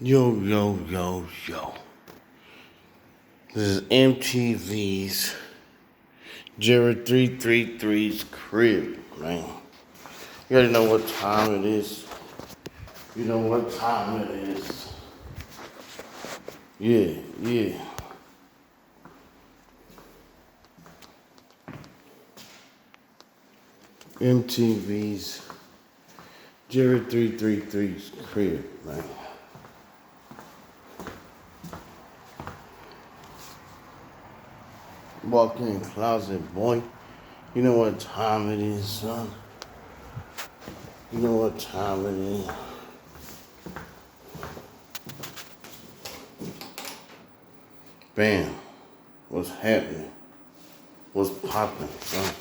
Yo, yo, yo, yo. This is MTV's jarred333's crib, man. You already know what time it is. You know what time it is. Yeah. MTV's jarred333's crib, man. Walk-in closet, boy. You know what time it is, son. You know what time it is. Bam. What's happening? What's popping, son?